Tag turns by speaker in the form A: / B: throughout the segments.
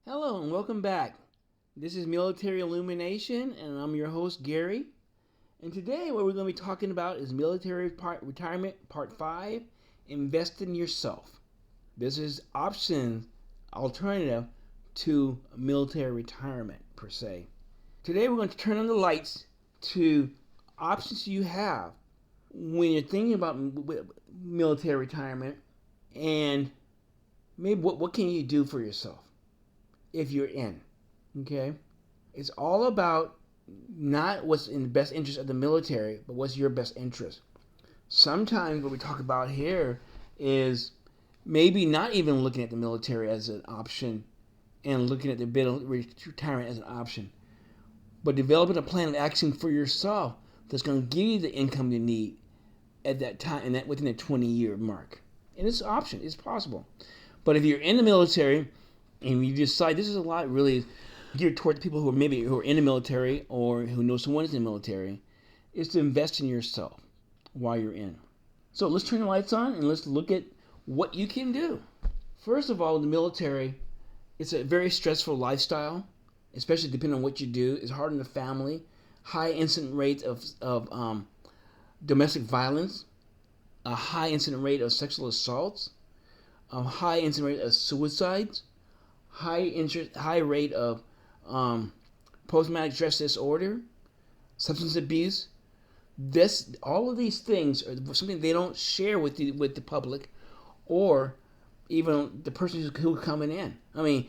A: Hello and welcome back. This is Military Illumination and I'm your host Gary. And today what we're going to be talking about is retirement part 5, invest in yourself. This is alternative to military retirement per se. Today we're going to turn on the lights to options you have when you're thinking about military retirement and maybe what can you do for yourself if you're in. Okay? It's all about not what's in the best interest of the military, but what's your best interest. Sometimes what we talk about here is maybe not even looking at the military as an option and looking at the retirement as an option, but developing a plan of action for yourself that's going to give you the income you need at that time and that within a 20-year mark. And it's an option. It's possible. But if you're in the military and you decide this is a lot really geared toward people who are in the military or who know someone who's in the military, is to invest in yourself while you're in. So let's turn the lights on and let's look at what you can do. First of all, the military, it's a very stressful lifestyle, especially depending on what you do. It's hard on the family. High incident rates of domestic violence, a high incident rate of sexual assaults, a high incident rate of suicides, high rate of post-traumatic stress disorder, substance abuse. All of these things are something they don't share with the public, or even the person who's coming in. I mean,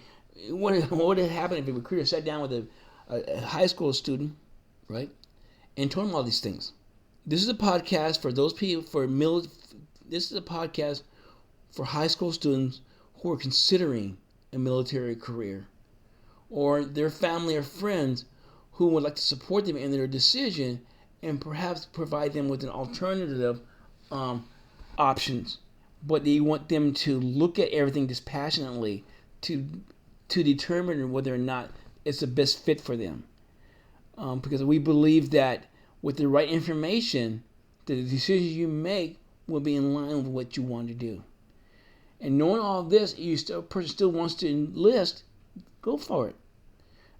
A: what would happen if a recruiter sat down with a high school student, right, and told him all these things? This is a podcast for those people This is a podcast for high school students who are considering a military career, or their family or friends who would like to support them in their decision and perhaps provide them with an alternative options. But they want them to look at everything dispassionately to determine whether or not it's the best fit for them. Because we believe that with the right information, the decisions you make will be in line with what you want to do. And knowing all this, a person still wants to enlist, go for it.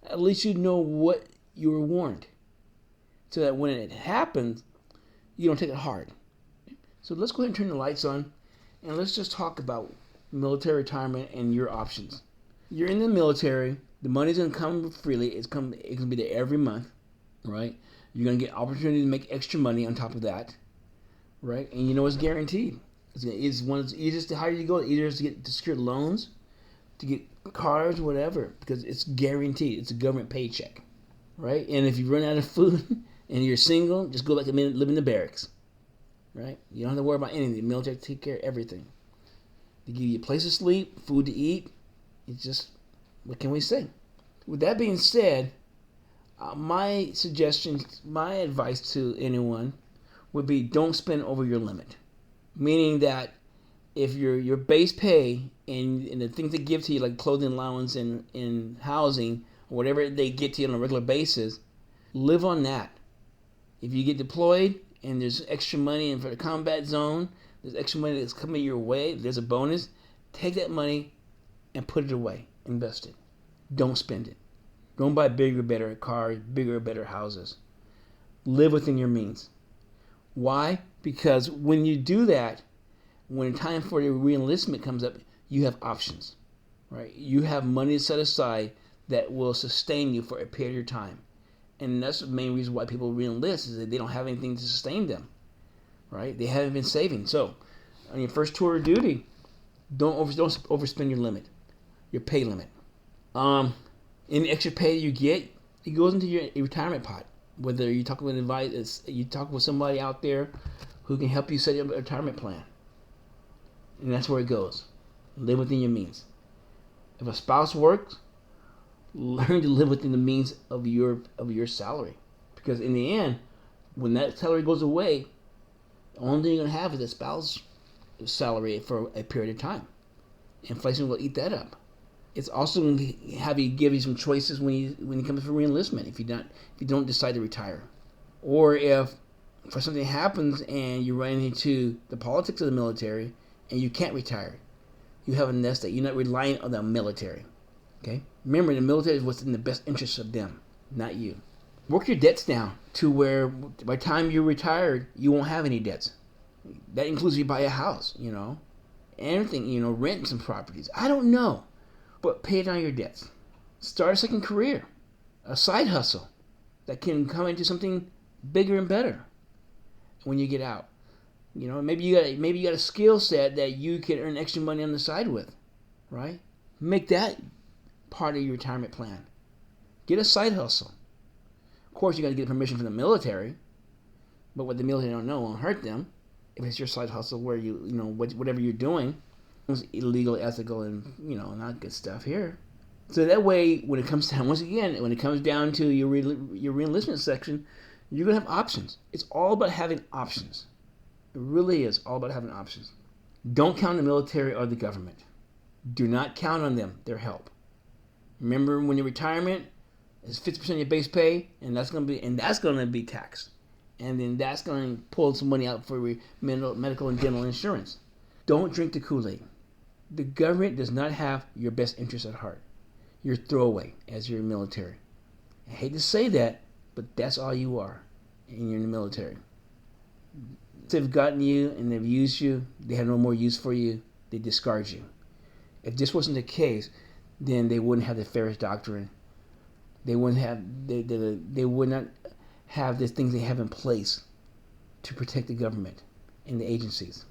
A: At least you know what you were warned, so that when it happens, you don't take it hard. So let's go ahead and turn the lights on, and let's just talk about military retirement and your options. You're in the military. The money's gonna come freely. It's gonna be there every month, right? You're gonna get opportunity to make extra money on top of that, right? And you know it's guaranteed. It's one of the easiest. The higher you go, the easier it is to secure loans, to get cars, whatever, because it's guaranteed. It's a government paycheck, right? And if you run out of food and you're single, just go back and live in the barracks, right? You don't have to worry about anything. The military take care of everything. They give you a place to sleep, food to eat. It's just, what can we say? With that being said, my advice to anyone would be don't spend over your limit. Meaning that if your base pay and the things they give to you, like clothing allowance and housing, or whatever they get to you on a regular basis, live on that. If you get deployed and there's extra money in for the combat zone, there's extra money that's coming your way, there's a bonus, take that money and put it away. Invest it. Don't spend it. Don't buy bigger, better cars, bigger, better houses. Live within your means. Why? Because when you do that, when time for your reenlistment comes up, you have options, right? You have money set aside that will sustain you for a period of time. And that's the main reason why people reenlist, is that they don't have anything to sustain them, right? They haven't been saving. So on your first tour of duty, don't overspend your limit, your pay limit. Any extra pay you get, it goes into your retirement pot. Whether you talk with somebody out there who can help you set up a retirement plan, and that's where it goes. Live within your means. If a spouse works, learn to live within the means of your salary, because in the end, when that salary goes away, the only thing you're gonna have is a spouse salary for a period of time. Inflation will eat that up. It's also going to give you some choices when you come for reenlistment if you don't decide to retire, or if for something happens and you run into the politics of the military and you can't retire, you have a nest egg. You're not relying on the military. Okay? Remember, the military is what's in the best interest of them, not you. Work your debts down to where by the time you're retired, you won't have any debts. That includes you buy a house, anything, rent some properties. I don't know, but pay down your debts. Start a second career, a side hustle that can come into something bigger and better when you get out. Maybe you got a skill set that you can earn extra money on the side with, right? Make that part of your retirement plan. Get a side hustle. Of course, you got to get permission from the military, but what the military don't know won't hurt them. If it's your side hustle where whatever you're doing is illegal, ethical, and not good stuff here. So that way, when it comes down to your reenlistment section, you're gonna have options. It's all about having options. It really is all about having options. Don't count on the military or the government. Do not count on them, their help. Remember, when your retirement is 50% of your base pay, and that's gonna be taxed, and then that's gonna pull some money out for medical and dental insurance. Don't drink the Kool-Aid. The government does not have your best interest at heart. You're throwaway as you're military. I hate to say that, but that's all you are, and you're in the military. They've gotten you and they've used you. They have no more use for you. They discard you. If this wasn't the case, then they wouldn't have the Ferris Doctrine. They wouldn't have. They would not have the things they have in place to protect the government and the agencies.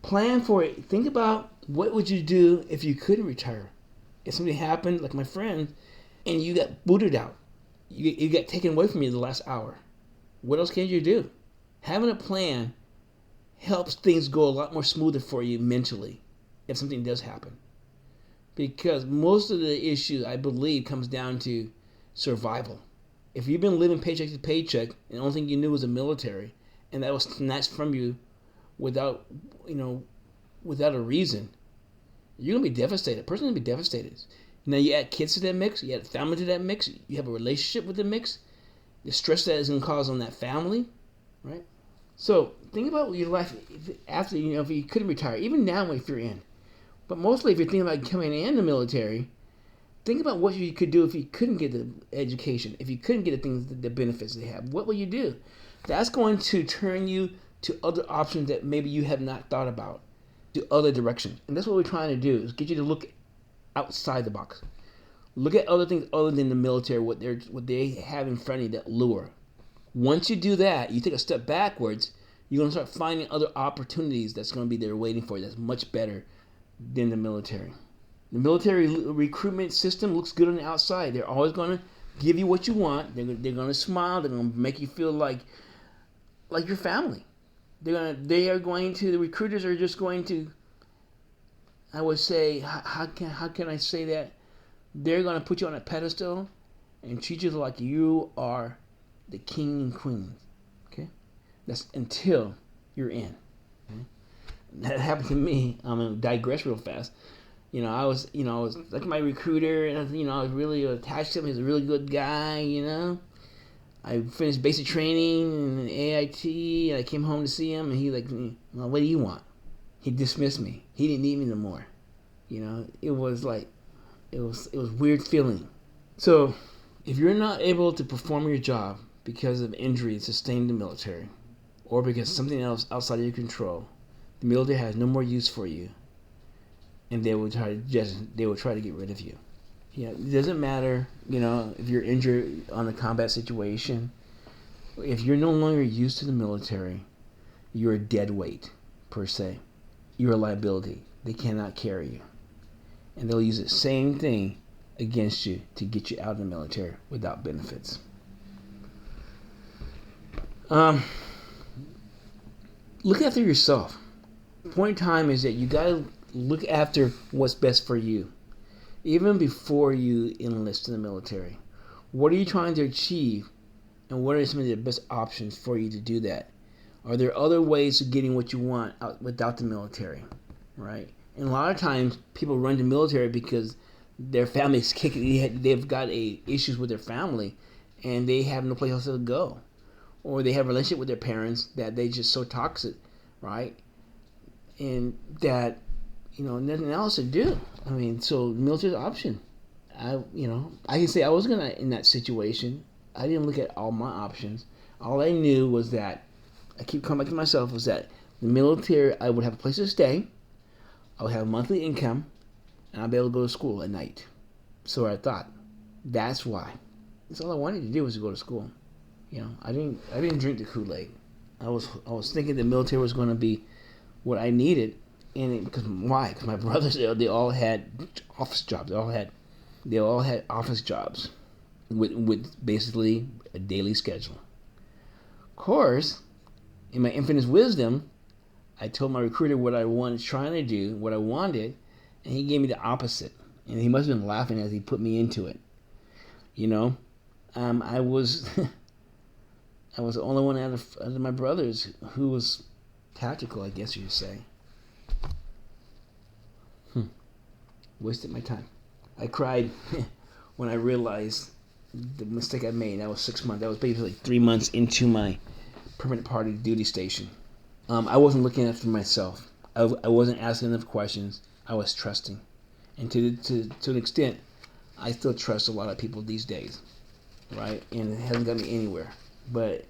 A: Plan for it. Think about what would you do if you couldn't retire. If something happened, like my friend, and you got booted out, you got taken away from you the last hour. What else can you do? Having a plan helps things go a lot more smoother for you mentally if something does happen. Because most of the issue, I believe, comes down to survival. If you've been living paycheck to paycheck and the only thing you knew was the military, and that was snatched from you without a reason, you're gonna be devastated. A person's gonna be devastated. Now you add kids to that mix, you add family to that mix, you have a relationship with the mix, the stress that is gonna cause on that family, right? So think about your life after, if you couldn't retire, even now if you're in. But mostly if you're thinking about coming in the military, think about what you could do if you couldn't get the education, if you couldn't get the things, the benefits they have. What will you do? That's going to turn you to other options that maybe you have not thought about, to other directions. And that's what we're trying to do, is get you to look outside the box. Look at other things other than the military, what they have in front of you that lure. Once you do that, you take a step backwards, you're going to start finding other opportunities that's going to be there waiting for you that's much better than the military. The military recruitment system looks good on the outside. They're always going to give you what you want. They're going to smile. They're going to make you feel like your family. The recruiters are just going to, I would say, how can I say that? They're going to put you on a pedestal and treat you like you are the king and queen. Okay? That's until you're in. Okay? That happened to me. I'm going to digress real fast. I was like my recruiter, and I was really attached to him. He's a really good guy, I finished basic training and AIT, and I came home to see him, and he well, what do you want? He dismissed me. He didn't need me no more. It was weird feeling. So, if you're not able to perform your job because of injury sustained in the military, or because something else outside of your control, the military has no more use for you, and they will try to get rid of you. It doesn't matter, if you're injured on a combat situation. If you're no longer used to the military, you're a dead weight, per se. You're a liability. They cannot carry you. And they'll use the same thing against you to get you out of the military without benefits. Look after yourself. The point in time is that you got to look after what's best for you. Even before you enlist in the military, what are you trying to achieve, and what are some of the best options for you to do that? Are there other ways of getting what you want without the military, right? And a lot of times, people run to the military because their family's kicking. They've got issues with their family, and they have no place else to go, or they have a relationship with their parents that they just so toxic, right? And that nothing else to do. So military's an option. I can say I was gonna in that situation. I didn't look at all my options. All I knew was that I keep coming back to myself was that the military, I would have a place to stay, I would have monthly income, and I'd be able to go to school at night. So I thought, that's why. That's all I wanted to do was to go to school. I didn't drink the Kool-Aid. I was thinking the military was going to be what I needed, and because why? Because my brothers they all had office jobs. They all had office jobs with basically a daily schedule. Of course, in my infinite wisdom, I told my recruiter what I wanted, trying to do, what I wanted, and he gave me the opposite. And he must have been laughing as he put me into it. I was I was the only one out of my brothers who was tactical, I guess you would say. Wasted my time. I cried when I realized the mistake I made. That was 6 months. That was basically 3 months into my permanent party duty station. I wasn't looking after myself. I wasn't asking enough questions. I was trusting. And to an extent, I still trust a lot of people these days, right? And it hasn't got me anywhere. But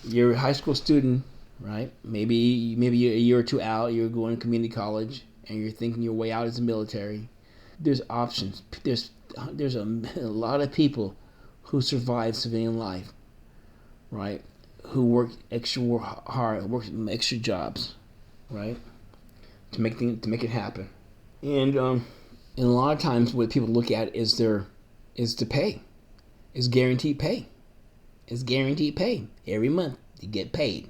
A: you're a high school student, right? Maybe you're a year or two out, you're going to community college, and you're thinking your way out as the military. There's options. There's a lot of people who survive civilian life, right? Who work extra hard, work extra jobs, right? To make it happen. And a lot of times what people look at is the pay. It's guaranteed pay. It's guaranteed pay. Every month you get paid,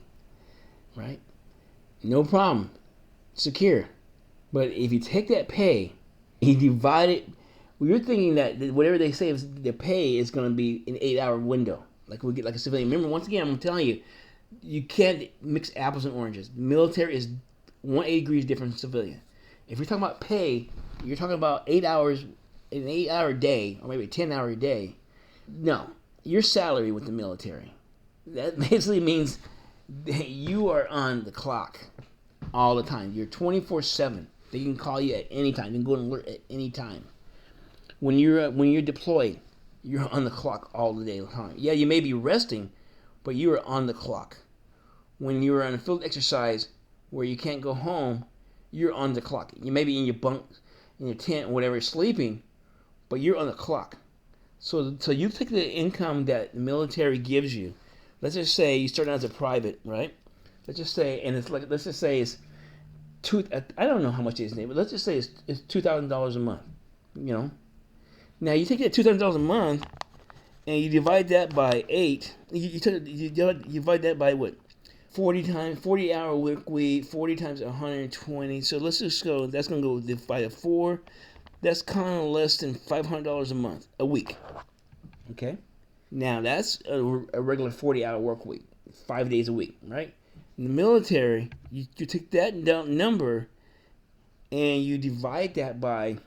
A: right? No problem. Secure. But if you take that pay, you divide it. Well, you're thinking that whatever they say is the pay is going to be an 8-hour window, like we get like a civilian. Remember, once again, I'm telling you, you can't mix apples and oranges. Military is 180 degrees different from civilian. If you're talking about pay, you're talking about 8 hours, an 8-hour day, or maybe a 10-hour day. No, your salary with the military. That basically means that you are on the clock all the time. You're 24/7. They can call you at any time. You can go and alert at any time. When you're deployed, you're on the clock all the day long. Yeah, you may be resting, but you are on the clock. When you're on a field exercise where you can't go home, you're on the clock. You may be in your bunk, in your tent, whatever, sleeping, but you're on the clock. So you take the income that the military gives you. Let's just say you start out as a private, right? Let's just say it's I don't know how much it is, but let's just say it's $2,000 a month. Now you take that $2,000 a month and you divide that by 8. You divide that by what? 40 hour work week, 40 times 120. So let's just go. That's gonna go by 4. That's kind of less than $500 a week. Okay. Now that's a regular 40-hour work week, 5 days a week, right? In the military, you take that number and you divide that by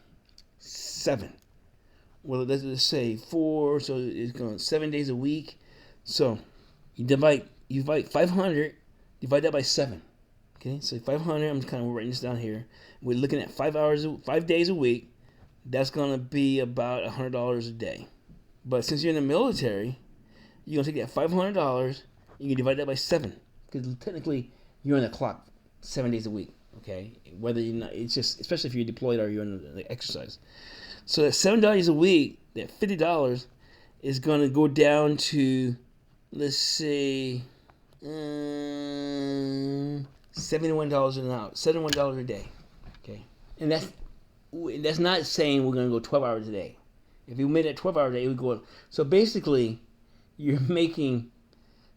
A: 7. Well, let's just say 4, so it's going 7 days a week. So you divide 500, divide that by 7. Okay, so 500. I'm just kind of writing this down here. We're looking at 5 days a week. That's gonna be about $100 a day. But since you're in the military, you're gonna take that $500. You can divide that by 7, because technically you're on the clock 7 days a week. Okay, whether you're not, it's just especially if you're deployed or you're in the exercise. So that $7 a week, that $50 is gonna go down to, let's say, $71 an hour, $71 a day. Okay, and that's not saying we're gonna go 12 hours a day. If you made it 12 hours a day, it would go. So basically, you're making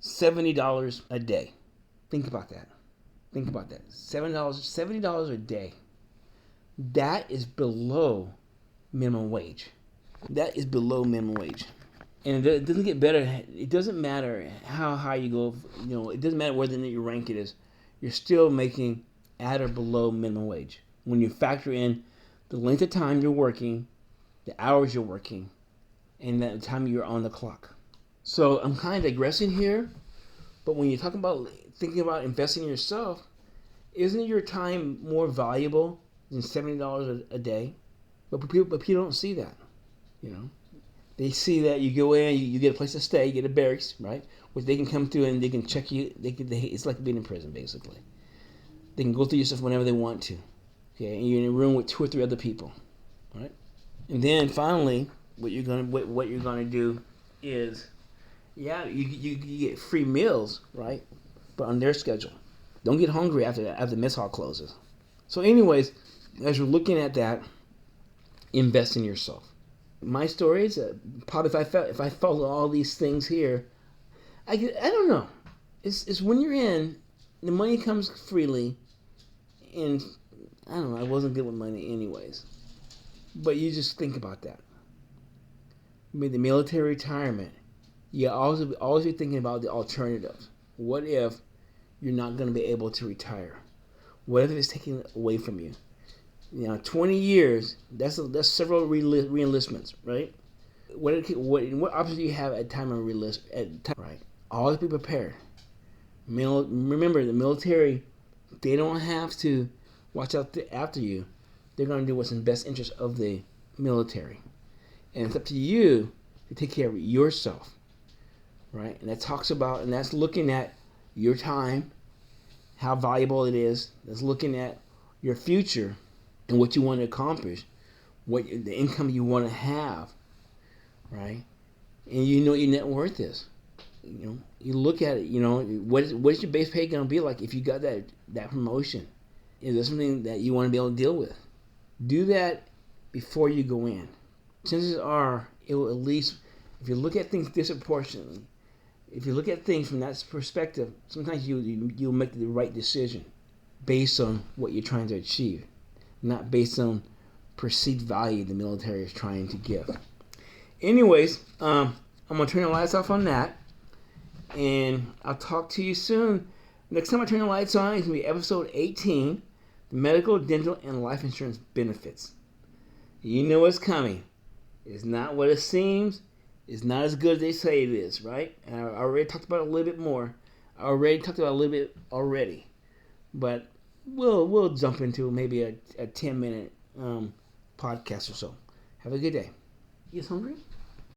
A: $70 a day. Think about that. $70 a day. That is below minimum wage. And it doesn't get better. It doesn't matter how high you go. It doesn't matter whether your rank it is. You're still making at or below minimum wage when you factor in the length of time you're working, the hours you're working, and the time you're on the clock. So I'm kind of digressing here, but when you're talking about thinking about investing in yourself, isn't your time more valuable than $70 a day? But people don't see that. You know, they see that you go in, you get a place to stay, you get a barracks, right? Which they can come through and they can check you. It's like being in prison, basically. They can go through your stuff whenever they want to. Okay, and you're in a room with 2 or 3 other people, right? And then finally, what you're gonna do is, you get free meals, right? But on their schedule. Don't get hungry after the mess hall closes. So, anyways, as you're looking at that, invest in yourself. My story is probably if I follow all these things here, I don't know. It's when you're in, the money comes freely, and I don't know. I wasn't good with money anyways, but you just think about that. I mean, the military retirement. You always be thinking about the alternatives. What if you're not going to be able to retire? What if it's taken away from you? 20 years, that's several re-enlistments, right? What options do you have at time of re-enlist? Right? Always be prepared. Remember, the military, they don't have to watch out after you. They're going to do what's in the best interest of the military. And it's up to you to take care of yourself, right? And that's looking at your time, how valuable it is. That's looking at your future and what you want to accomplish, what the income you want to have, right? And you know what your net worth is. You look at it. What's your base pay going to be like if you got that promotion? Is there something that you want to be able to deal with? Do that before you go in. Chances are it will, at least if you look at things disproportionately, if you look at things from that perspective, sometimes you'll make the right decision based on what you're trying to achieve, not based on perceived value the military is trying to give. Anyways, I'm going to turn the lights off on that, and I'll talk to you soon. Next time I turn the lights on, it's going to be episode 18, the medical, dental, and life insurance benefits. You know what's coming. It's not what it seems. It's not as good as they say it is, right? And I already talked about it a little bit more. I already talked about it a little bit already. But we'll jump into maybe a 10-minute podcast or so. Have a good day. You guys hungry?